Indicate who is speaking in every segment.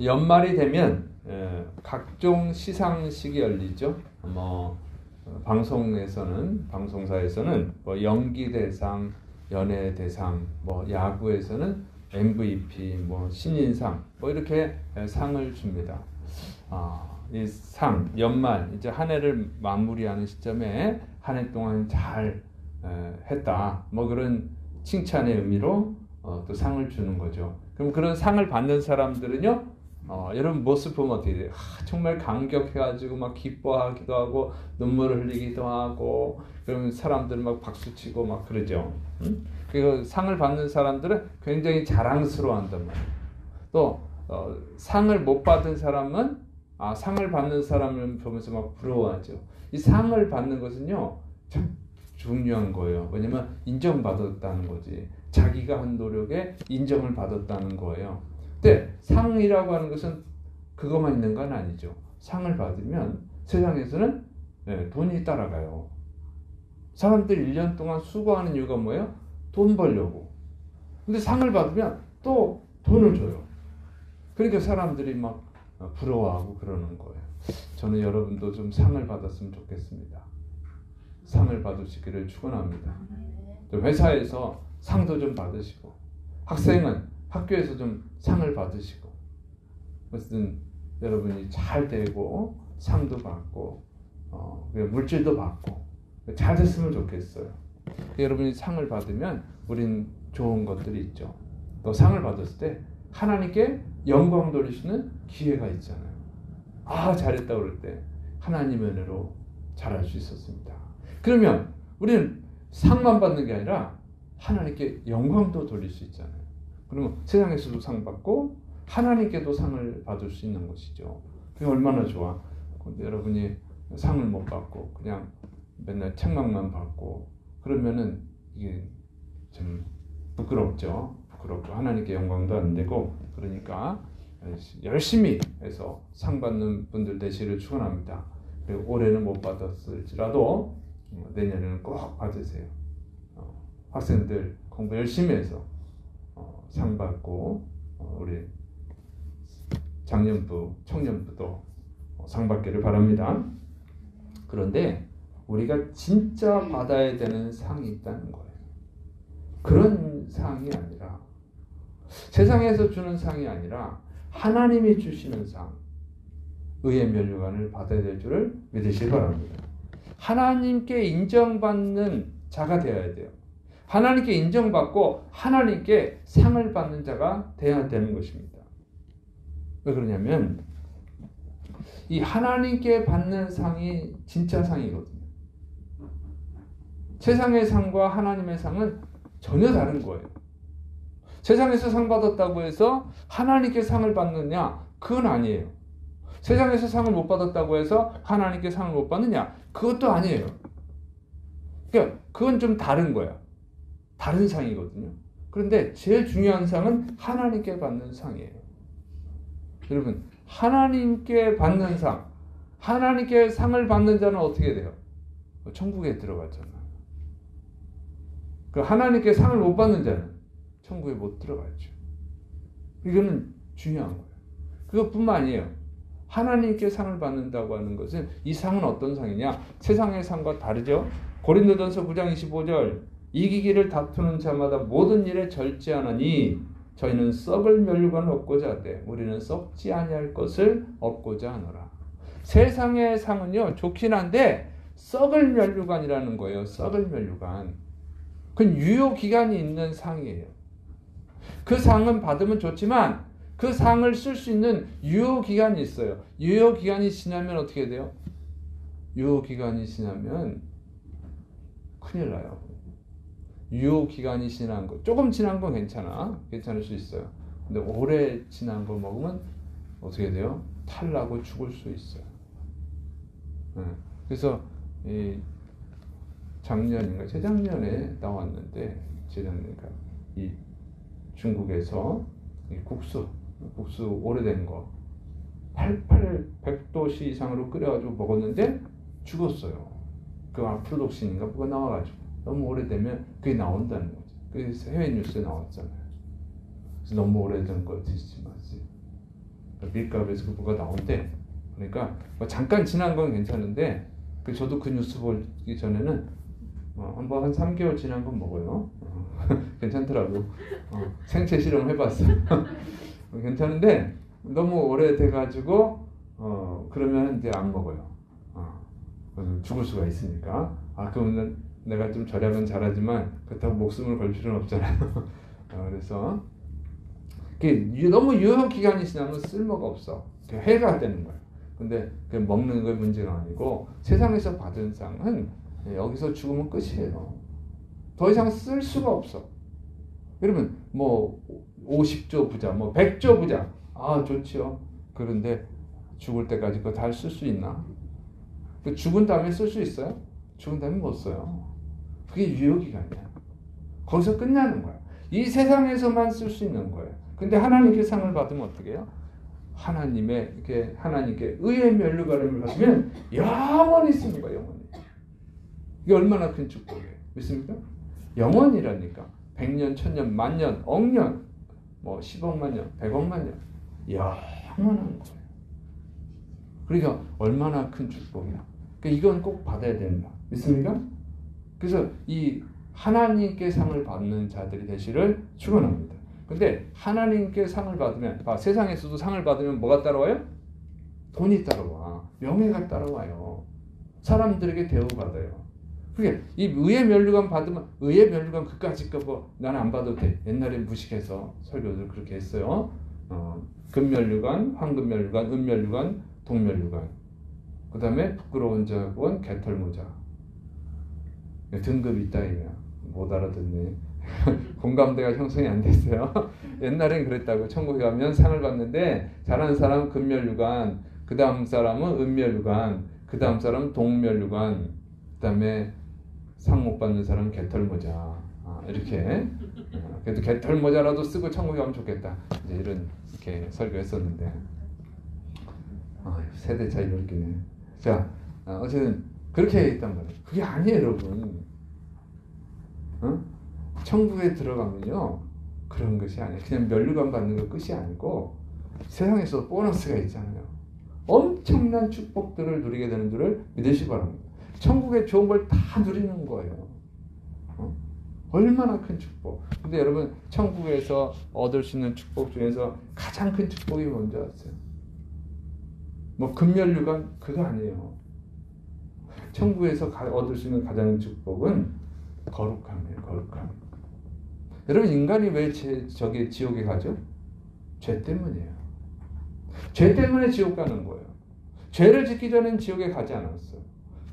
Speaker 1: 연말이 되면 각종 시상식이 열리죠. 방송사에서는 뭐 연기대상, 연예대상, 뭐 야구에서는 MVP, 뭐 신인상, 뭐 이렇게 상을 줍니다. 이 상, 연말, 이제 한 해를 마무리하는 시점에 한 해 동안 잘 했다. 뭐 그런 칭찬의 의미로 또 상을 주는 거죠. 그럼 그런 상을 받는 사람들은요, 여러분 모습 보면 어떻게 돼요? 정말 감격해가지고 막 기뻐하기도 하고 눈물을 흘리기도 하고, 그러면 사람들은 막 박수치고 막 그러죠. 그리고 상을 받는 사람들은 굉장히 자랑스러워한단 말이에요. 또 상을 못 받은 사람은 상을 받는 사람을 보면서 막 부러워하죠. 이 상을 받는 것은요 참 중요한 거예요. 왜냐면 인정받았다는 거지. 자기가 한 노력에 인정을 받았다는 거예요. 근데 상이라고 하는 것은 그것만 있는 건 아니죠. 상을 받으면 세상에서는 돈이 따라가요. 사람들이 1년 동안 수고하는 이유가 뭐예요? 돈 벌려고. 근데 상을 받으면 또 돈을 줘요. 그러니까 사람들이 막 부러워하고 그러는 거예요. 저는 여러분도 좀 상을 받았으면 좋겠습니다. 상을 받으시기를 축원합니다. 회사에서 상도 좀 받으시고, 학생은 학교에서 좀 상을 받으시고, 어쨌든 여러분이 잘 되고 상도 받고 물질도 받고 잘 됐으면 좋겠어요. 여러분이 상을 받으면 우린 좋은 것들이 있죠. 또 상을 받았을 때 하나님께 영광 돌리시는 기회가 있잖아요. 잘했다 그럴 때 하나님의 은혜로 잘할 수 있었습니다. 그러면 우리는 상만 받는 게 아니라 하나님께 영광도 돌릴 수 있잖아요. 그러면 세상에서도 상 받고 하나님께도 상을 받을 수 있는 것이죠. 그게 얼마나 좋아. 근데 여러분이 상을 못 받고 그냥 맨날 책망만 받고 그러면은 이게 좀 부끄럽죠. 부끄럽고 하나님께 영광도 안 되고, 그러니까 열심히 해서 상 받는 분들 되시기를 축원합니다. 그리고 올해는 못 받았을지라도 내년에는 꼭 받으세요. 학생들 공부 열심히 해서 상 받고 우리 장년부, 청년부도 상 받기를 바랍니다. 그런데 우리가 진짜 받아야 되는 상이 있다는 거예요. 그런 상이 아니라, 세상에서 주는 상이 아니라 하나님이 주시는 상, 의의 면류관을 받아야 될 줄을 믿으시기 바랍니다. 하나님께 인정받는 자가 되어야 돼요. 하나님께 인정받고 하나님께 상을 받는 자가 되어야 되는 것입니다. 왜 그러냐면 이 하나님께 받는 상이 진짜 상이거든요. 세상의 상과 하나님의 상은 전혀 다른 거예요. 세상에서 상 받았다고 해서 하나님께 상을 받느냐? 그건 아니에요. 세상에서 상을 못 받았다고 해서 하나님께 상을 못 받느냐? 그것도 아니에요. 그러니까 그건 좀 다른 거야. 다른 상이거든요. 그런데 제일 중요한 상은 하나님께 받는 상이에요. 여러분, 하나님께 받는 상, 하나님께 상을 받는 자는 어떻게 돼요? 천국에 들어가잖아요. 그 하나님께 상을 못 받는 자는 천국에 못 들어가죠. 이거는 중요한 거예요. 그것뿐만 아니에요. 하나님께 상을 받는다고 하는 것은, 이 상은 어떤 상이냐? 세상의 상과 다르죠. 고린도전서 9장 25절, 이기기를 다투는 자마다 모든 일에 절제하나니 저희는 썩을 면류관을 얻고자 하되 우리는 썩지 아니할 것을 얻고자 하노라. 세상의 상은요 좋긴 한데 썩을 면류관이라는 거예요. 썩을 면류관. 그건 유효기간이 있는 상이에요. 그 상은 받으면 좋지만 그 상을 쓸 수 있는 유효기간이 있어요. 유효기간이 지나면 어떻게 돼요? 유효기간이 지나면 큰일 나요. 유효기간이 지난 거, 조금 지난 건 괜찮을 수 있어요. 근데 오래 지난 거 먹으면 어떻게 돼요? 탈나고 죽을 수 있어요. 그래서 작년인가 재작년에 나왔는데, 재작년인가 이 중국에서 이 국수 오래된 거 100도씨 이상으로 끓여가지고 먹었는데 죽었어요. 그 아프로독신인가 뭐가 나와가지고 너무 오래되면 그게 나온다는 거죠. 그래서 해외 뉴스에 나왔잖아요. 그래서 너무 오래된 걸 드시지 마세요. 밀가루에서 뭐가 나온대. 그러니까 뭐 잠깐 지난 건 괜찮은데 저도 그 뉴스 보기 전에는 한번 한 3개월 지난 건 먹어요. 괜찮더라고. 생체 실험 해봤어. 괜찮은데 너무 오래돼가지고 그러면 이제 안 먹어요. 죽을 수가 있으니까. 그러면 내가 좀 절약은 잘하지만 그렇다고 목숨을 걸 필요는 없잖아요. 그래서 너무 유효 기간이 지나면 쓸모가 없어. 해가 되는 거예요. 근데 먹는 게 문제가 아니고 세상에서 받은 상은 여기서 죽으면 끝이에요. 더 이상 쓸 수가 없어. 그러면 뭐 50조 부자, 뭐 100조 부자, 좋지요. 그런데 죽을 때까지 그거 다 쓸 수 있나? 죽은 다음에 쓸 수 있어요? 죽은 다음에 못 써요. 그게 유효기간이야. 거기서 끝나는 거야. 이 세상에서만 쓸 수 있는 거예요. 근데 하나님께 상을 받으면 어떻게 해요? 하나님께 의의 면류관을 받으면 영원히 쓰는 거예요. 영원히. 이게 얼마나 큰 축복이에요. 믿습니까? 영원이라니까. 100년, 1000년, 만년, 억년, 뭐 10억만 년, 100억만 년. 영원한 거예요. 그러니까 얼마나 큰 축복이야. 그러니까 이건 꼭 받아야 된다. 믿습니까? 그래서 이 하나님께 상을 받는 자들이 되시를 축원합니다. 근데 하나님께 상을 받으면, 세상에서도 상을 받으면 뭐가 따라와요? 돈이 따라와. 명예가 따라와요. 사람들에게 대우받아요. 그게 이 의의 면류관 받으면, 의의 면류관 그까짓 거 뭐 나는 안 받아도 돼. 옛날에 무식해서 설교들 그렇게 했어요. 금면류관, 황금면류관, 은면류관, 동면류관. 그 다음에 부끄러운 자원, 개털모자. 등급이 있다 이거야. 못 알아듣네. 공감대가 형성이 안 됐어요. 옛날엔 그랬다고. 천국에 가면 상을 받는데 잘하는 사람은 금면류관, 그 다음 사람은 은면류관, 그 다음 사람은 동면류관, 그 다음에 상 못 받는 사람은 개털모자. 이렇게. 그래도 개털모자라도 쓰고 천국에 가면 좋겠다. 이제 이렇게 설교했었는데. 세대 차이 넓기네. 자, 어쨌든 그렇게 있단 말이에요. 그게 아니에요, 여러분. 천국에 들어가면요, 그런 것이 아니에요. 그냥 면류관 받는 거 끝이 아니고 세상에서 보너스가 있잖아요. 엄청난 축복들을 누리게 되는 줄을 믿으시기 바랍니다. 천국에 좋은 걸 다 누리는 거예요. 얼마나 큰 축복. 근데 여러분, 천국에서 얻을 수 있는 축복 중에서 가장 큰 축복이 뭔지 아세요? 뭐 금면류관 그거 아니에요. 천국에서 얻을 수 있는 가장 큰 축복은 거룩함이에요. 거룩함. 여러분, 인간이 왜 지옥에 가죠? 죄 때문이에요. 죄 때문에 지옥 가는 거예요. 죄를 짓기 전엔 지옥에 가지 않았어요.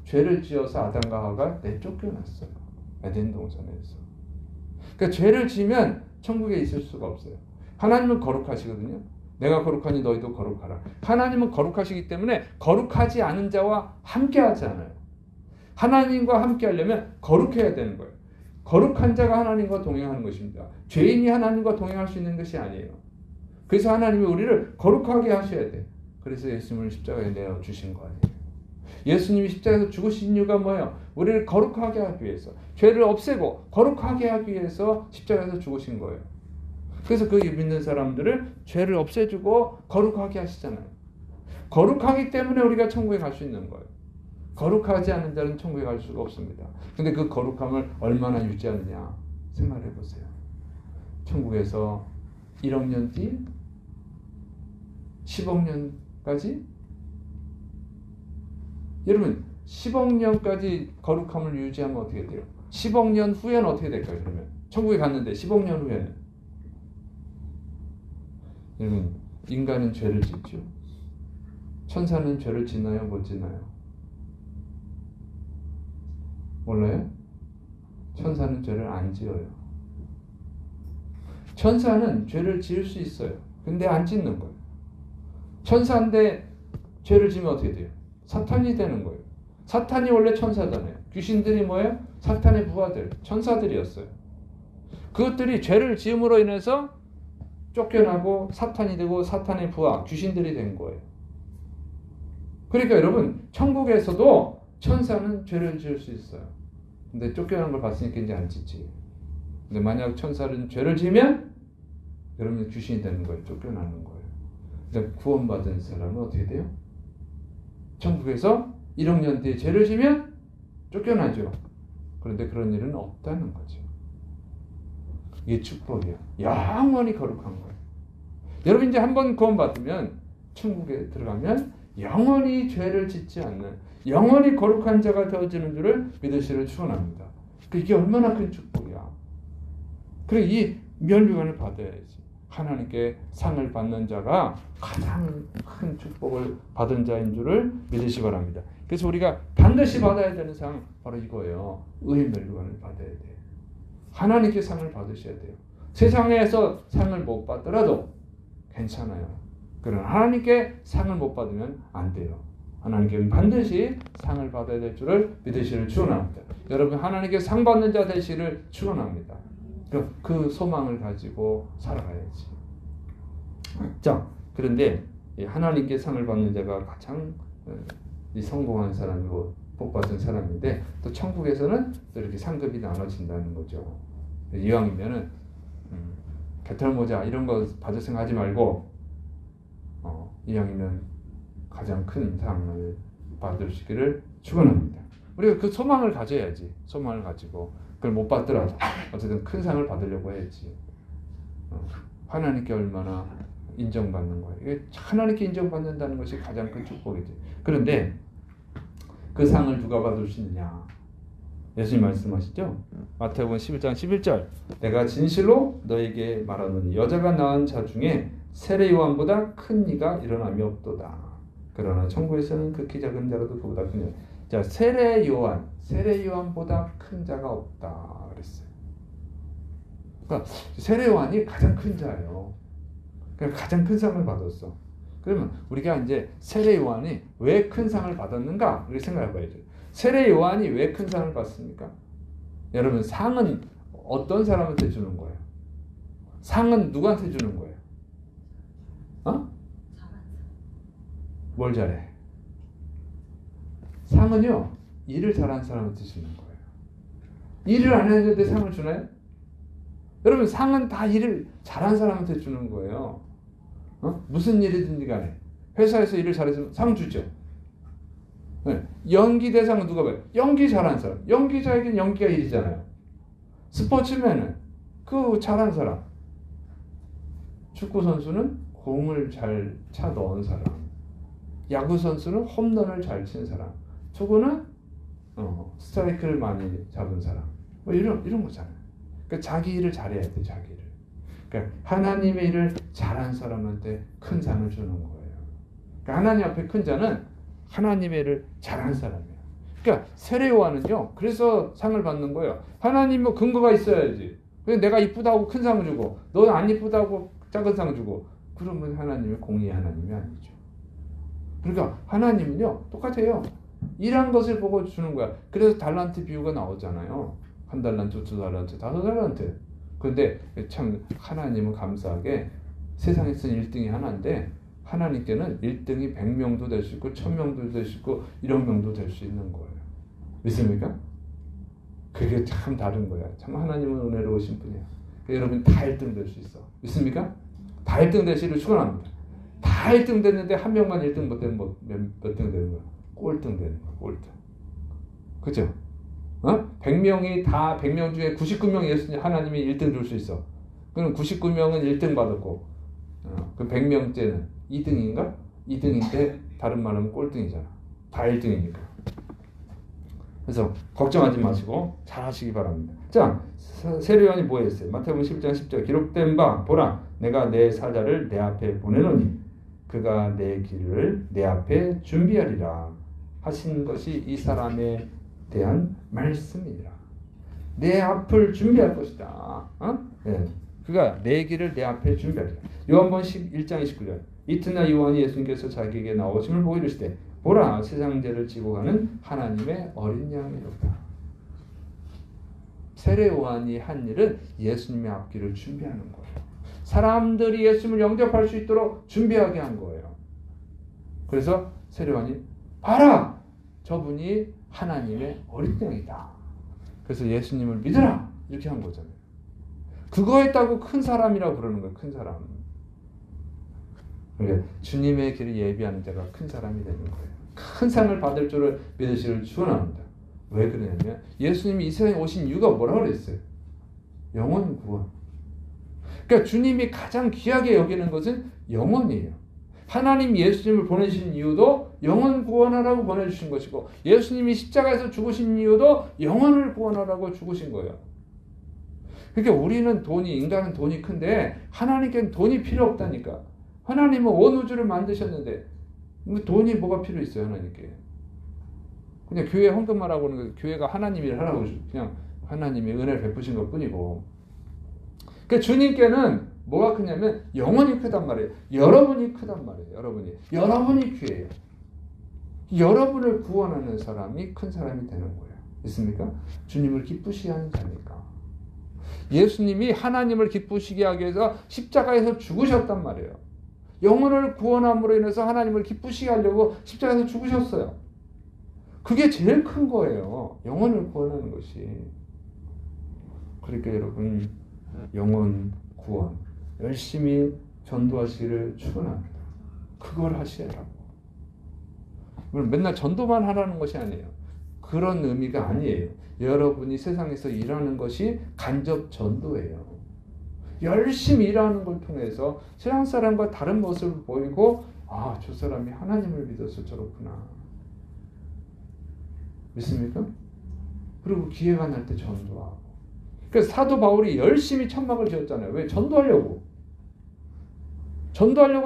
Speaker 1: 죄를 지어서 아담과 하와가 내쫓겨났어요. 에덴 동산에서. 그러니까 죄를 지면 천국에 있을 수가 없어요. 하나님은 거룩하시거든요. 내가 거룩하니 너희도 거룩하라. 하나님은 거룩하시기 때문에 거룩하지 않은 자와 함께 하지 않아요. 하나님과 함께 하려면 거룩해야 되는 거예요. 거룩한 자가 하나님과 동행하는 것입니다. 죄인이 하나님과 동행할 수 있는 것이 아니에요. 그래서 하나님이 우리를 거룩하게 하셔야 돼. 그래서 예수님을 십자가에 내어주신 거 아니에요. 예수님이 십자가에서 죽으신 이유가 뭐예요? 우리를 거룩하게 하기 위해서. 죄를 없애고 거룩하게 하기 위해서 십자가에서 죽으신 거예요. 그래서 그 믿는 사람들을 죄를 없애주고 거룩하게 하시잖아요. 거룩하기 때문에 우리가 천국에 갈 수 있는 거예요. 거룩하지 않은 자는 천국에 갈 수가 없습니다. 근데 그 거룩함을 얼마나 유지하느냐 생각해 보세요. 천국에서 1억 년 뒤? 10억 년까지? 여러분, 10억 년까지 거룩함을 유지하면 어떻게 돼요? 10억 년 후에는 어떻게 될까요? 그러면 천국에 갔는데 10억 년 후에는, 여러분, 인간은 죄를 짓죠. 천사는 죄를 짓나요? 못 짓나요? 몰라요? 천사는 죄를 안 지어요. 천사는 죄를 지을 수 있어요. 근데 안 짓는 거예요. 천사인데 죄를 지면 어떻게 돼요? 사탄이 되는 거예요. 사탄이 원래 천사잖아요. 귀신들이 뭐예요? 사탄의 부하들, 천사들이었어요. 그것들이 죄를 지음으로 인해서 쫓겨나고 사탄이 되고 사탄의 부하, 귀신들이 된 거예요. 그러니까 여러분, 천국에서도 천사는 죄를 지을 수 있어요. 근데 쫓겨난 걸 봤으니까 이제 안 짓지. 근데 만약 천사는 죄를 지으면 여러분 귀신이 되는 거예요. 쫓겨나는 거예요. 구원받은 사람은 어떻게 돼요? 천국에서 1억 년 뒤에 죄를 지면 쫓겨나죠. 그런데 그런 일은 없다는 거죠. 이게 축복이에요. 영원히 거룩한 거예요. 여러분 이제 한번 구원받으면 천국에 들어가면 영원히 죄를 짓지 않는 영원히 거룩한 자가 되어지는 줄을 믿으시기를 축원합니다. 이게 얼마나 큰 축복이야. 그리고 이 멸류관을 받아야지. 하나님께 상을 받는 자가 가장 큰 축복을 받은 자인 줄을 믿으시기 바랍니다. 그래서 우리가 반드시 받아야 되는 상 바로 이거예요. 의의 멸류관을 받아야 돼요. 하나님께 상을 받으셔야 돼요. 세상에서 상을 못 받더라도 괜찮아요. 그러나 하나님께 상을 못 받으면 안 돼요. 하나님께는 반드시 상을 받아야 될 줄을 믿으시기를 축원합니다. 여러분 하나님께 상 받는 자 되시기를 축원합니다. 그 소망을 가지고 살아가야지. 자, 그런데 하나님께 상을 받는 자가 가장 성공한 사람이고 복받은 사람인데 또 천국에서는 또 이렇게 상급이 나눠진다는 거죠. 이왕이면은 개털모자 이런 거 받을 생각하지 말고 이왕이면 가장 큰 상을 받으시기를 축원합니다. 우리가 그 소망을 가져야지. 소망을 가지고 그걸 못 받더라도 어쨌든 큰 상을 받으려고 해야지. 하나님께 얼마나 인정받는 거예요. 이게 하나님께 인정받는다는 것이 가장 큰 축복이지. 그런데 그 상을 누가 받을 수 있느냐? 예수님 말씀하시죠. 마태복음 11장 11절 내가 진실로 너에게 말하노니 여자가 낳은 자 중에 세례 요한보다 큰 이가 일어남이 없도다. 그러나 천국에서는 극히 작은 자라도 그보다 큰 자. 자, 세례 요한보다 큰 자가 없다 그랬어요. 그러니까 세례 요한이 가장 큰 자예요. 그러니까 가장 큰 상을 받았어. 그러면 우리가 이제 세례 요한이 왜 큰 상을 받았는가 이렇게 생각해봐야죠. 세례 요한이 왜 큰 상을 받습니까? 여러분 상은 어떤 사람한테 주는 거예요? 상은 누구한테 주는 거예요? 뭘 잘해? 상은요 일을 잘한 사람한테 주는 거예요. 일을 안 했는데 상을 주나요? 여러분 상은 다 일을 잘한 사람한테 주는 거예요. 무슨 일이든지 간에 회사에서 일을 잘해서 상 주죠. 네. 연기 대상은 누가 봐요? 연기 잘한 사람. 연기자에겐 연기가 일이잖아요. 스포츠맨은 그 잘한 사람. 축구 선수는 공을 잘 차 넣은 사람. 야구 선수는 홈런을 잘 친 사람. 투구는 스트라이크를 많이 잡은 사람. 뭐 이런 거잖아요. 그러니까 자기 일을 잘해야 돼, 자기 일을. 그러니까 하나님의 일을 잘한 사람한테 큰 상을 주는 거예요. 그러니까 하나님 앞에 큰 자는 하나님의 일을 잘한 사람이에요. 그러니까 세례 요한은요. 그래서 상을 받는 거예요. 하나님 뭐 근거가 있어야지. 내가 이쁘다고 큰 상을 주고 너 안 이쁘다고 작은 상을 주고 그러면 하나님의 공의의 하나님이 아니죠. 그러니까 하나님은요. 똑같아요. 일한 것을 보고 주는 거야. 그래서 달란트 비유가 나오잖아요. 1달란트, 2달란트, 5달란트. 그런데 참 하나님은 감사하게 세상에서는 1등이 하나인데 하나님께는 1등이 100명도 될 수 있고 1000명도 될 수 있고 1억 명도 될 수 있는 거예요. 믿습니까? 그게 참 다른 거야. 참 하나님은 은혜로우신 분이야. 그러니까 여러분 다 1등 될 수 있어. 믿습니까? 다 1등 되시기를 축원합니다. 다 1등 됐는데 한 명만 1등 못 되면 몇 등 되는 거야? 꼴등 되는 거야. 꼴등. 그죠? 100명이 다 100명 중에 99명 예수님 하나님이 1등 줄 수 있어. 그럼 99명은 1등 받았고 그 100명째는 2등인가? 2등인데 다른 말하면 꼴등이잖아. 다 1등이니까. 그래서 걱정하지 마시고 잘 하시기 바랍니다. 자, 세례 요한이 뭐 했어요? 마태복음 11장 10절 기록된 바 보라 내가 내 사자를 내 앞에 보내노니 그가 내 길을 내 앞에 준비하리라 하신 것이 이 사람에 대한 말씀이라. 내 앞을 준비할 것이다. 네. 그가 내 길을 내 앞에 준비하리라. 요한복음 1장 29절 이튿날 요한이 예수님께서 자기에게 나오심을 보고 이르시되 보라 세상 죄를 지고 가는 하나님의 어린 양이로다. 세례 요한이 한 일은 예수님의 앞길을 준비하는 거예요. 사람들이 예수님을 영접할 수 있도록 준비하게 한 거예요. 그래서 세례 요한이 봐라 저분이 하나님의 어린 양이다. 그래서 예수님을 믿으라 이렇게 한 거잖아요. 그거 했다고 큰 사람이라고 부르는 거예요. 큰 사람. 그러니까 주님의 길을 예비하는 자가 큰 사람이 되는 거예요. 큰 상을 받을 줄을 믿으시기를 축원합니다. 왜 그러냐면 예수님이 이 세상에 오신 이유가 뭐라고 그랬어요? 영혼 구원. 그러니까 주님이 가장 귀하게 여기는 것은 영혼이에요. 하나님 예수님을 보내신 이유도 영혼 구원하라고 보내주신 것이고, 예수님이 십자가에서 죽으신 이유도 영혼을 구원하라고 죽으신 거예요. 그러니까 우리는 인간은 돈이 큰데 하나님께는 돈이 필요 없다니까. 하나님은 온 우주를 만드셨는데 돈이 뭐가 필요 있어요, 하나님께. 그냥 교회 헌금만 하고 하는 거, 교회가 하나님 일을 하라고 그냥 하나님이 은혜를 베푸신 것 뿐이고. 그러니까 주님께는 뭐가 크냐면 영혼이 크단 말이에요. 여러분이 크단 말이에요. 여러분이 귀해요. 여러분을 구원하는 사람이 큰 사람이 되는 거예요. 있습니까? 주님을 기쁘시게 하는 자니까. 예수님이 하나님을 기쁘시게 하기 위해서 십자가에서 죽으셨단 말이에요. 영혼을 구원함으로 인해서 하나님을 기쁘시게 하려고 십자가에서 죽으셨어요. 그게 제일 큰 거예요. 영혼을 구원하는 것이. 그러니까 여러분, 영혼 구원 열심히 전도하시기를 축원합니다. 그걸 하시라고. 맨날 전도만 하라는 것이 아니에요. 그런 의미가 아니에요. 여러분이 세상에서 일하는 것이 간접 전도예요. 열심히 일하는 걸 통해서 세상 사람과 다른 모습을 보이고, 아, 저 사람이 하나님을 믿어서 저렇구나. 믿습니까? 그리고 기회가 날 때 전도하고. 그래서 사도 바울이 열심히 천막을 지었잖아요. 왜? 전도하려고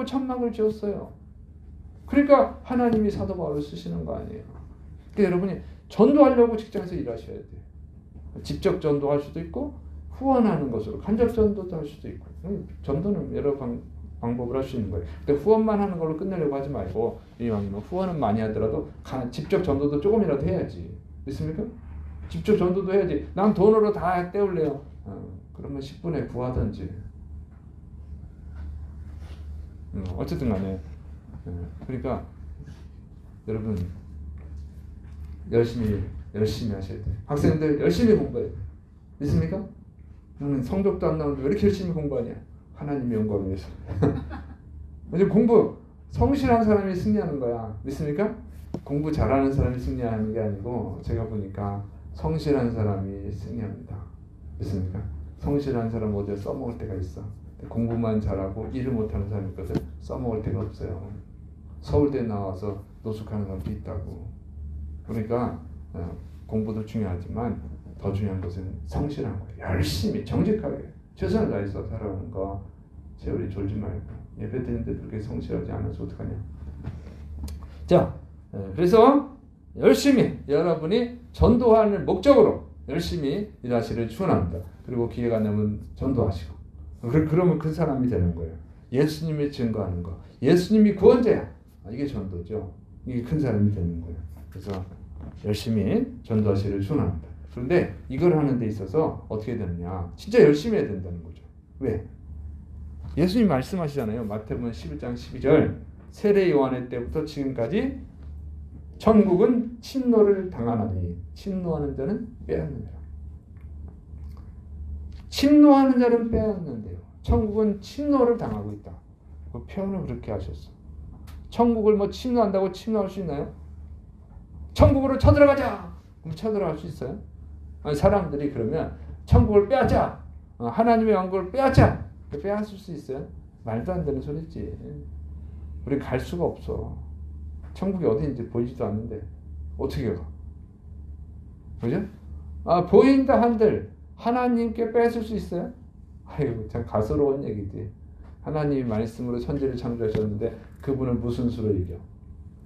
Speaker 1: 천막을 지었어요. 그러니까 하나님이 사도 바울을 쓰시는 거 아니에요. 그러니까 여러분이 전도하려고 직장에서 일하셔야 돼요. 직접 전도할 수도 있고 후원하는 것으로 간접 전도도 할 수도 있고. 전도는 여러 방법을 할 수 있는 거예요. 근데 후원만 하는 걸로 끝내려고 하지 말고, 이왕이면 후원은 많이 하더라도 직접 전도도 조금이라도 해야지. 믿습니까? 직접 전도도 해야지. 난 돈으로 다 때울래요. 그러면 10분에 구하든지. 어쨌든 간에. 그러니까 여러분 열심히 하셔야 돼요. 학생들 열심히 공부해요. 믿습니까? 나는 성적도 안 나오는데 왜 이렇게 열심히 공부하냐? 하나님의 영광을 위해서. 공부 성실한 사람이 승리하는 거야. 믿습니까? 공부 잘하는 사람이 승리하는 게 아니고, 제가 보니까 성실한 사람이 승리합니다. 믿습니까? 성실한 사람 어디에 써먹을 때가 있어. 공부만 잘하고 일을 못하는 사람이 있거든. 써먹을 데가 없어요. 서울대 나와서 노숙하는 사람도 있다고. 그러니까 공부도 중요하지만 더 중요한 것은 성실한 거예요. 열심히 정직하게 최선을 다해서 살아가는 거. 세월이 졸지 말고. 예배 드리는데 그렇게 성실하지 않아서 어떡하냐. 자, 그래서 열심히 여러분이 전도하는 목적으로 열심히 일하시기를 축원합니다. 그리고 기회가 되면 전도하시고. 그러면 그 사람이 되는 거예요. 예수님이 증거하는 거. 예수님이 구원자야. 이게 전도죠. 이게 큰 사람이 되는 거예요. 그래서 열심히 전도하시기를 축원합니다. 그런데 이걸 하는 데 있어서 어떻게 되느냐. 진짜 열심히 해야 된다는 거죠. 왜? 예수님 말씀하시잖아요. 마태복음 11장 12절. 세례 요한의 때부터 지금까지 천국은 침노를 당하나니 침노하는 자는 빼앗느니라. 침노하는 자는 빼앗는데요. 천국은 침노를 당하고 있다. 그 표현을 그렇게 하셨어. 천국을 뭐 침노한다고 침노할 수 있나요? 천국으로 쳐들어가자. 그럼 쳐들어갈 수 있어요? 아니, 사람들이 그러면 천국을 빼앗자. 하나님의 왕국을 빼앗자. 빼앗을 수 있어요? 말도 안 되는 소리지. 우리 갈 수가 없어. 천국이 어디인지 보이지도 않는데 어떻게 가? 그죠? 보인다 한들 하나님께 뺏을 수 있어요? 아이고, 참 가소로운 얘기지. 하나님이 말씀으로 천지를 창조하셨는데 그분을 무슨 수로 이겨?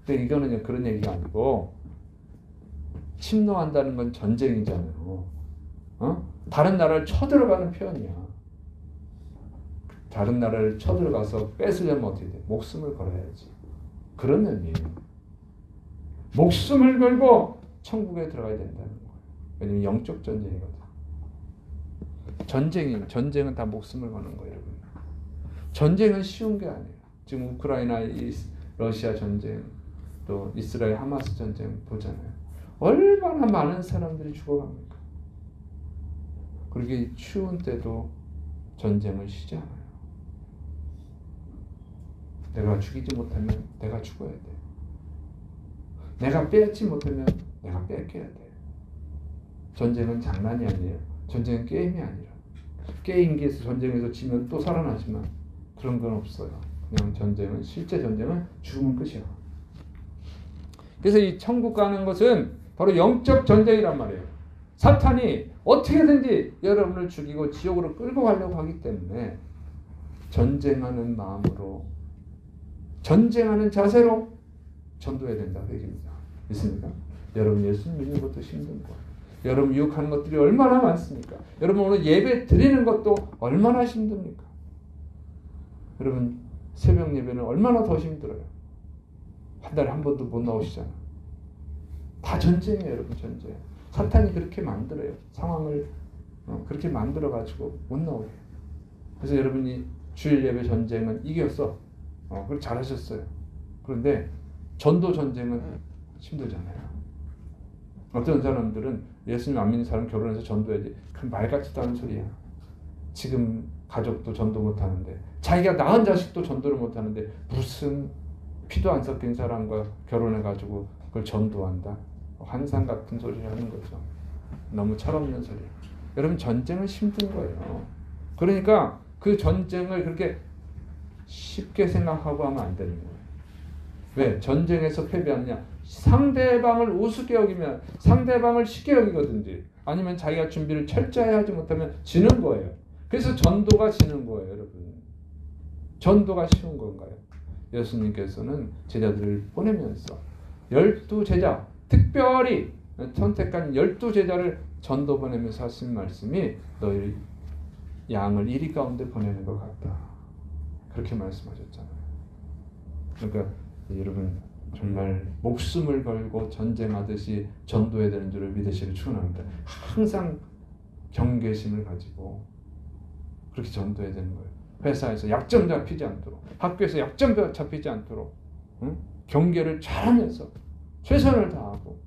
Speaker 1: 근데 이거는 그런 얘기가 아니고, 침노한다는 건 전쟁이잖아요. 다른 나라를 쳐들어가는 표현이야. 다른 나라를 쳐들어가서 뺏으려면 어떻게 돼? 목숨을 걸어야지. 그런 의미예요. 목숨을 걸고 천국에 들어가야 된다는 거예요. 왜냐면 영적 전쟁이거든. 전쟁은 다 목숨을 거는 거예요, 여러분. 전쟁은 쉬운 게 아니에요. 지금 우크라이나, 러시아 전쟁, 또 이스라엘 하마스 전쟁 보잖아요. 얼마나 많은 사람들이 죽어갑니까? 그렇게 추운 때도 전쟁을 쉬지 않아요. 내가 죽이지 못하면 내가 죽어야 돼. 내가 빼앗지 못하면 내가 뺏겨야 돼. 전쟁은 장난이 아니에요. 전쟁은 게임이 아니라. 게임기에서 전쟁에서 지면 또 살아나지만 그런 건 없어요. 그냥 전쟁은, 실제 전쟁은 죽으면 끝이야. 그래서 이 천국 가는 것은 바로 영적 전쟁이란 말이에요. 사탄이 어떻게든지 여러분을 죽이고 지옥으로 끌고 가려고 하기 때문에 전쟁하는 마음으로, 전쟁하는 자세로 전도해야 된다. 그 얘기입니다. 믿습니까? 여러분 예수 믿는 것도 힘든 거예요. 여러분 유혹하는 것들이 얼마나 많습니까? 여러분 오늘 예배 드리는 것도 얼마나 힘듭니까? 여러분 새벽 예배는 얼마나 더 힘들어요. 한 달에 한 번도 못 나오시잖아. 다 전쟁이에요. 여러분 전쟁. 사탄이 그렇게 만들어요. 상황을 그렇게 만들어가지고 못 나오게. 그래서 여러분이 주일 예배 전쟁은 이겼어. 그걸 잘하셨어요. 그런데 전도 전쟁은 힘들잖아요. 어떤 사람들은 예수님 안 믿는 사람 결혼해서 전도해야지. 그 말 같지도 않은 소리야. 지금 가족도 전도 못하는데, 자기가 낳은 자식도 전도를 못하는데 무슨 피도 안 섞인 사람과 결혼해가지고 그걸 전도한다. 환상 같은 소리를 하는 거죠. 너무 철없는 소리. 여러분 전쟁은 힘든 거예요. 그러니까 그 전쟁을 그렇게 쉽게 생각하고 하면 안 되는 거예요. 왜? 전쟁에서 패배하느냐? 상대방을 우습게 여기면 상대방을 쉽게 여기거든지, 아니면 자기가 준비를 철저히 하지 못하면 지는 거예요. 그래서 전도가 지는 거예요. 여러분 전도가 쉬운 건가요? 예수님께서는 제자들을 보내면서 12제자, 특별히 선택한 12제자를 전도 보내면서 하신 말씀이 너희 양을 이리 가운데 보내는 것 같다. 그렇게 말씀하셨잖아요. 그러니까 여러분 정말 목숨을 걸고 전쟁하듯이 전도해야 되는 줄을 믿으시길 축원합니다. 항상 경계심을 가지고 그렇게 전도해야 되는 거예요. 회사에서 약점 잡히지 않도록, 학교에서 약점 잡히지 않도록 경계를 잘하면서 최선을 다하고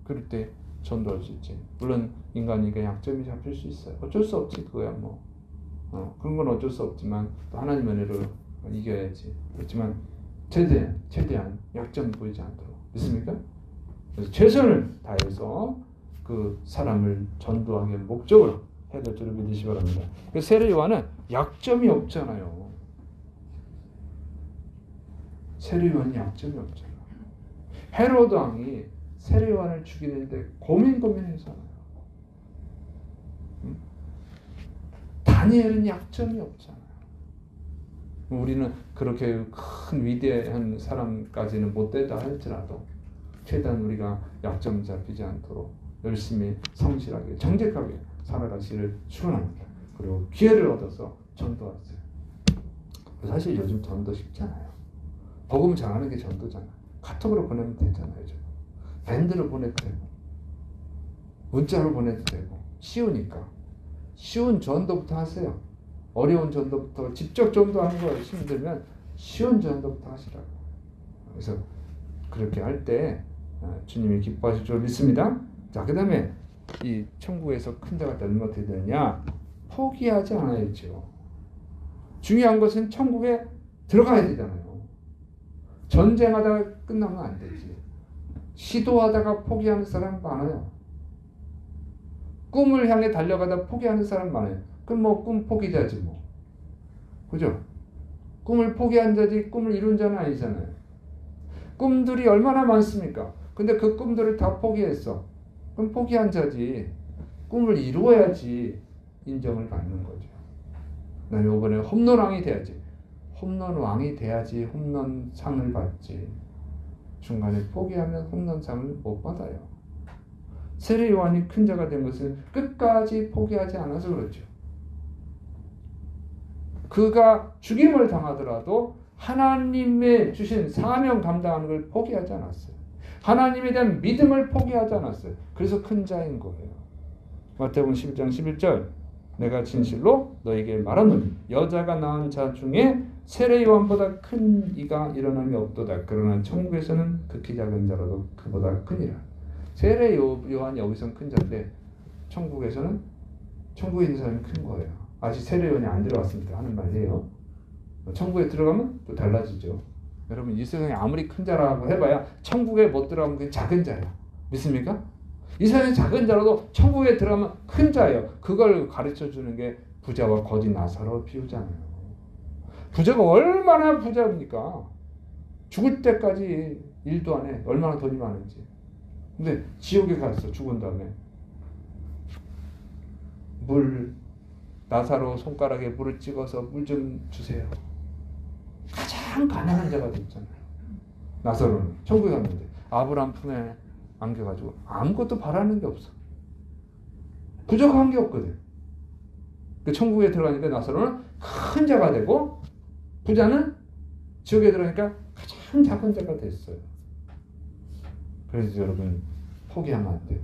Speaker 1: 그럴 때 전도할 수 있지. 물론 인간에게 약점이 잡힐 수 있어요. 어쩔 수 없지. 그거야 뭐. 그런 건 어쩔 수 없지만 또 하나님 은혜로 이겨야지. 그렇지만 최대한 약점 보이지 않도록. 믿습니까? 그래서 최선을 다해서 그 사람을 전도하기 목적으로 해야 될 줄을 믿으시기 바랍니다. 그래서 세례 요한은 약점이 없잖아요. 세례 요한이 약점이 없잖아요. 헤로드 왕이 세례 요한을 죽이는데 고민했잖아요. 다니엘은 약점이 없잖아요. 우리는 그렇게 큰 위대한 사람까지는 못 되다 할지라도 최대한 우리가 약점 잡히지 않도록 열심히 성실하게 정직하게 살아가시를 축원합니다. 그리고 기회를 얻어서 전도하세요. 사실 요즘 전도 쉽잖아요. 복음 전하는 게 전도잖아. 카톡으로 보내면 되잖아요. 밴드로 보내도 되고 문자로 보내도 되고 쉬우니까. 쉬운 전도부터 하세요. 어려운 전도부터, 직접 전도하는 거 힘들면 쉬운 전도부터 하시라고. 그래서 그렇게 할 때 주님이 기뻐하실 줄 믿습니다. 자, 그 다음에 이 천국에서 큰 자가 되면 어떻게 되느냐? 포기하지 않아야죠. 중요한 것은 천국에 들어가야 되잖아요. 전쟁하다가 끝나면 안 되지. 시도하다가 포기하는 사람 많아요. 꿈을 향해 달려가다 포기하는 사람 많아요. 그럼 뭐 꿈 포기자지 뭐. 그죠? 꿈을 포기한 자지 꿈을 이룬 자는 아니잖아요. 꿈들이 얼마나 많습니까? 근데 그 꿈들을 다 포기했어. 그럼 포기한 자지. 꿈을 이루어야지 인정을 받는 거죠. 난 이번에 홈런왕이 돼야지. 홈런왕이 돼야지 홈런상을 받지. 중간에 포기하면 홈런상을 못 받아요. 세례 요한이 큰 자가 된 것은 끝까지 포기하지 않아서 그렇죠. 그가 죽임을 당하더라도 하나님의 주신 사명 감당하는 걸 포기하지 않았어요. 하나님에 대한 믿음을 포기하지 않았어요. 그래서 큰 자인 거예요. 마태복음 11장 11절 내가 진실로 너에게 말하노니 여자가 낳은 자 중에 세례 요한보다 큰 이가 일어남이 없도다. 그러나 천국에서는 극히 작은 자라도 그보다 크니라. 세례 요한이 여기서는 큰 자인데 천국에서는 천국에 있는 사람이 큰 거예요. 아직 세례 요한이 안 들어왔습니다 하는 말이에요. 천국에 들어가면 또 달라지죠. 여러분 이 세상에 아무리 큰 자라고 해봐야 천국에 못 들어가면 그게 작은 자예요. 믿습니까? 이 세상에 작은 자라도 천국에 들어가면 큰 자예요. 그걸 가르쳐주는 게 부자와 거지 나사로 비유잖아요. 부자가 얼마나 부자입니까? 죽을 때까지 일도 안 해. 얼마나 돈이 많은지. 근데 지옥에 갔어. 죽은 다음에. 나사로 손가락에 물을 찍어서 물 좀 주세요. 가장 가난한 자가 됐잖아요. 나사로는 천국에 갔는데 아브라함 품에 안겨가지고 아무것도 바라는 게 없어. 부족한 게 없거든. 그 천국에 들어가니까 나사로는 큰 자가 되고 부자는 지옥에 들어가니까 가장 작은 자가 됐어요. 그래서 여러분 포기하면 안 되고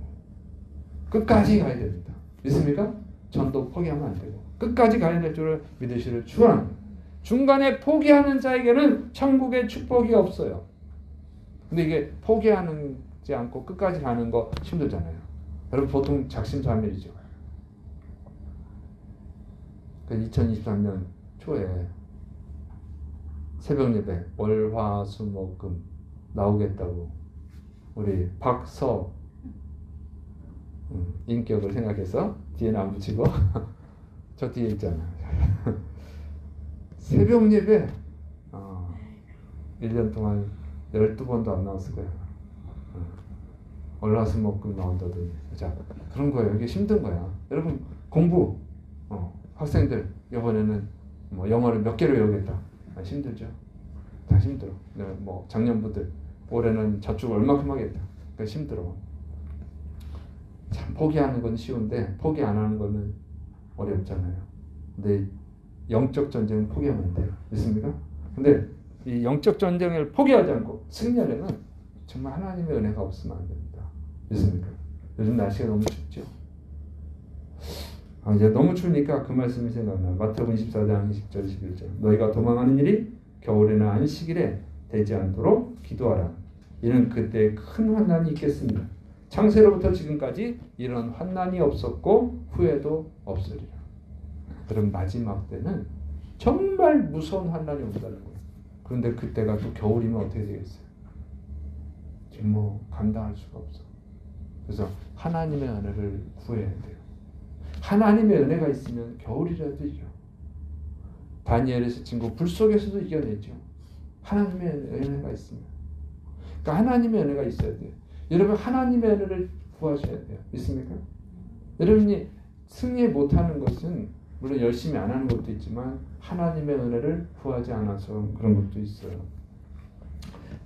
Speaker 1: 끝까지 가야 됩니다. 믿습니까? 전도 포기하면 안 되고 끝까지 가야 될 줄을 믿으시를 축원합니다. 중간에 포기하는 자에게는 천국의 축복이 없어요. 근데 이게 포기하지 않고 끝까지 가는 거 힘들잖아요. 여러분 보통 작심삼일이죠. 2023년 초에 새벽 예배 월화수목금 나오겠다고 우리 박서 인격을 생각해서 뒤에는 안 붙이고 저 뒤에 있잖아요. 새벽 예배 1년 동안 12번도 안 나왔을 거예요. 월화수목금 나온다더니 자 그런 거예요. 이게 힘든 거야. 여러분 공부 학생들 이번에는 뭐 영어를 몇 개로 외우겠다. 힘들죠. 다 힘들어. 뭐 작년부들 올해는 저축 얼마큼 하겠다. 그러니까 힘들어. 참 포기하는 건 쉬운데 포기 안 하는 거는 어렵잖아요. 근데 영적 전쟁은 포기하면 안 돼요. 믿습니까? 근데 이 영적 전쟁을 포기하지 않고 승리하려면 정말 하나님의 은혜가 없으면 안 됩니다. 믿습니까? 요즘 날씨가 너무 춥죠. 이제 너무 추우니까 그 말씀이 생각나. 마태복음 24장 20절 11절 너희가 도망하는 일이 겨울이나 안식일에 되지 않도록 기도하라. 이는 그때 큰 환난이 있겠습니다. 창세로부터 지금까지 이런 환난이 없었고 후에도 없으리라. 그럼 마지막 때는 정말 무서운 환난이 온다는 거예요. 그런데 그때가 또 겨울이면 어떻게 되겠어요? 지금 뭐 감당할 수가 없어. 그래서 하나님의 은혜를 구해야 돼요. 하나님의 은혜가 있으면 겨울이라도 이겨. 다니엘의 친구 불 속에서도 이겨내죠. 하나님의 은혜가 있으면. 그러니까 하나님의 은혜가 있어야 돼요. 여러분 하나님의 은혜를 구하셔야 돼요. 믿습니까? 여러분이 승리 못하는 것은 물론 열심히 안 하는 것도 있지만 하나님의 은혜를 구하지 않아서 그런 것도 있어요.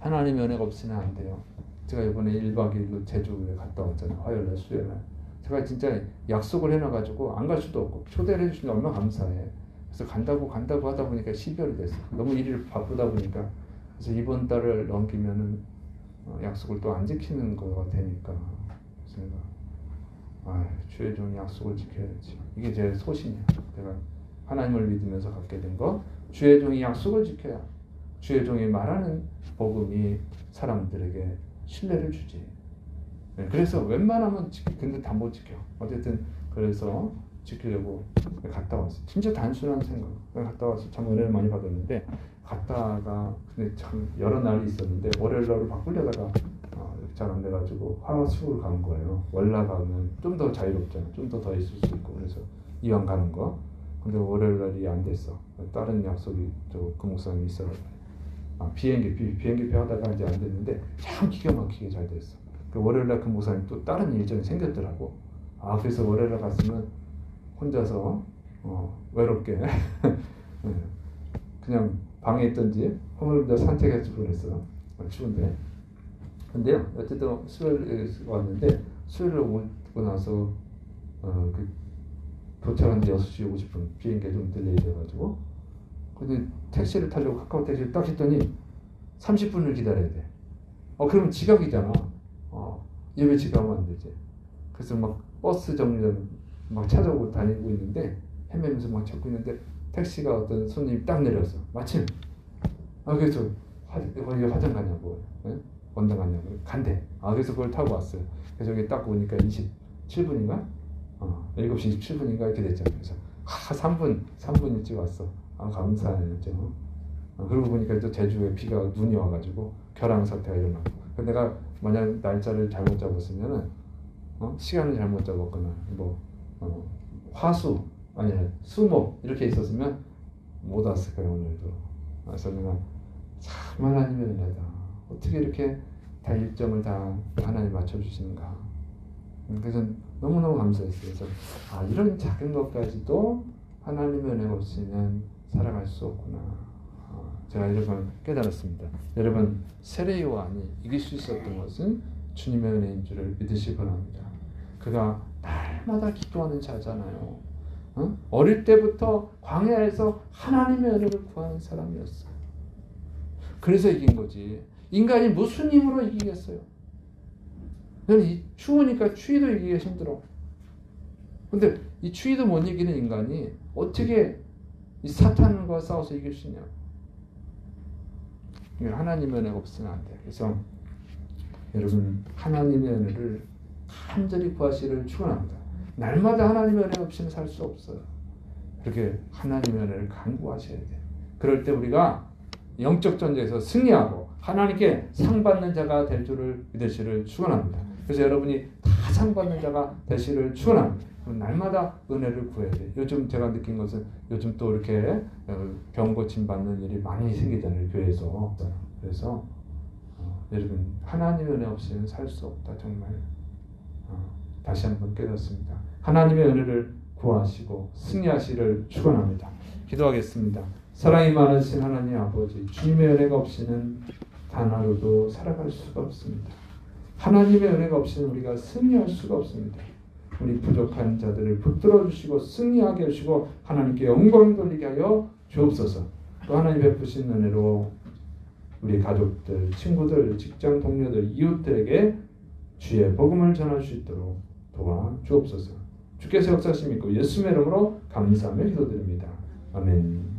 Speaker 1: 하나님의 은혜가 없으면 안 돼요. 제가 이번에 1박 2일로 제주에 갔다 왔잖아요. 화요일날 수요일날. 제가 진짜 약속을 해놔가지고 안 갈 수도 없고 초대를 해주시니 얼마나 감사해. 그래서 간다고 하다 보니까 12월이 됐어. 너무 일이 바쁘다 보니까. 그래서 이번 달을 넘기면은 약속을 또 안 지키는 거가 되니까. 그래서 내가 주의 종이 약속을 지켜야지. 이게 제 소신이야. 내가 하나님을 믿으면서 갖게 된 거. 주의 종이 약속을 지켜야 주의 종이 말하는 복음이 사람들에게 신뢰를 주지. 그래서 웬만하면 근데 다 못 지켜. 어쨌든 그래서 지키려고 갔다 왔어. 진짜 단순한 생각. 갔다 와서 참 은혜를 많이 받았는데 갔다가 근데 참 여러 날이 있었는데 월요일 날로 바꾸려다가 잘 안 돼가지고 화수를 간 거예요. 월라 가면 좀 더 자유롭잖아. 좀 더 있을 수 있고 그래서 이왕 가는 거. 근데 월요일 날이 안 됐어. 다른 약속이 그 목사님이 있어요. 비행기 표 하다가 이제 안 됐는데 참 기가 막히게 잘 됐어. 월요일날 그 목사님 또 다른 일정이 생겼더라고. 그래서 월요일날 갔으면 혼자서 외롭게 그냥 방에 있던지 혼자 산책해서 보냈어. 추운데. 근데요, 어쨌든 수요일에 왔는데 수요일에 오고 나서 그 도착하는데 6시 50분 비행기가 좀 딜레이 돼가지고 근데 택시를 타려고 카카오 택시를 딱 했더니 30분을 기다려야 돼. 그러면 지각이잖아. 예배 지각하면 안 되지. 그래서 막 버스 정류장 막 찾아오고 다니고 있는데 헤매면서 막 찾고 있는데 택시가 어떤 손님이 딱 내렸어. 마침 그래서 화장 가냐고 원당 가냐고 간대. 그래서 그걸 타고 왔어요. 그래서 여기 딱 오니까 27분인가 7시 27분인가 이렇게 됐잖아요. 그래서 3분 일찍 왔어. 감사해요. 그러고 보니까 또 제주에 눈이 와가지고 결항 사태가 일어나고. 내가 만약 날짜를 잘못 잡았으면은 시간을 잘못 잡았거나 화수 아니 수목 이렇게 있었으면 못 왔을 거예요 오늘도. 그래서 내가 참 하나님의 은혜다. 어떻게 이렇게 다 일정을 다 하나님 맞춰주시는가. 그래서 너무너무 감사했어요. 그래서 이런 작은 것까지도 하나님의 은혜가 없이는 살아갈 수 없구나. 제가 여러분 깨달았습니다. 여러분 세례 요한이 이길 수 있었던 것은 주님의 은혜인 줄을 믿으시기 바랍니다. 그가 날마다 기도하는 자잖아요. 어릴 때부터 광야에서 하나님의 은혜를 구하는 사람이었어요. 그래서 이긴 거지. 인간이 무슨 힘으로 이기겠어요? 추우니까 추위도 이기기 힘들어. 근데 이 추위도 못 이기는 인간이 어떻게 이 사탄과 싸워서 이길 수 있냐? 하나님의 은혜가 없으면 안 돼. 그래서 여러분 하나님의 은혜를 간절히 구하시기를 축원합니다. 날마다 하나님의 은혜 없이는 살 수 없어요. 그렇게 하나님의 은혜를 간구하셔야 돼. 그럴 때 우리가 영적 전쟁에서 승리하고 하나님께 상 받는 자가 될 줄을 믿으시기를 축원합니다. 그래서 여러분이 다 상 받는 자가 되시기를 축원합니다. 날마다 은혜를 구해야 돼. 요즘 제가 느낀 것은 요즘 또 이렇게 병 고침 받는 일이 많이 생기잖아요 교회에서. 그래서 여러분 하나님의 은혜 없이는 살 수 없다 정말. 다시 한번 깨닫습니다. 하나님의 은혜를 구하시고 승리하시기를 축원합니다. 기도하겠습니다. 사랑이 많으신 하나님 아버지, 주님의 은혜가 없이는 단 하루도 살아갈 수가 없습니다. 하나님의 은혜가 없이는 우리가 승리할 수가 없습니다. 우리 부족한 자들을 붙들어 주시고 승리하게 하시고 하나님께 영광 돌리게 하여 주옵소서. 또 하나님 베푸신 은혜로 우리 가족들, 친구들, 직장 동료들, 이웃들에게 주의 복음을 전할 수 있도록 도와 주옵소서. 주께서 역사하심 있고 예수의 이름으로 감사하며 기도드립니다. 아멘.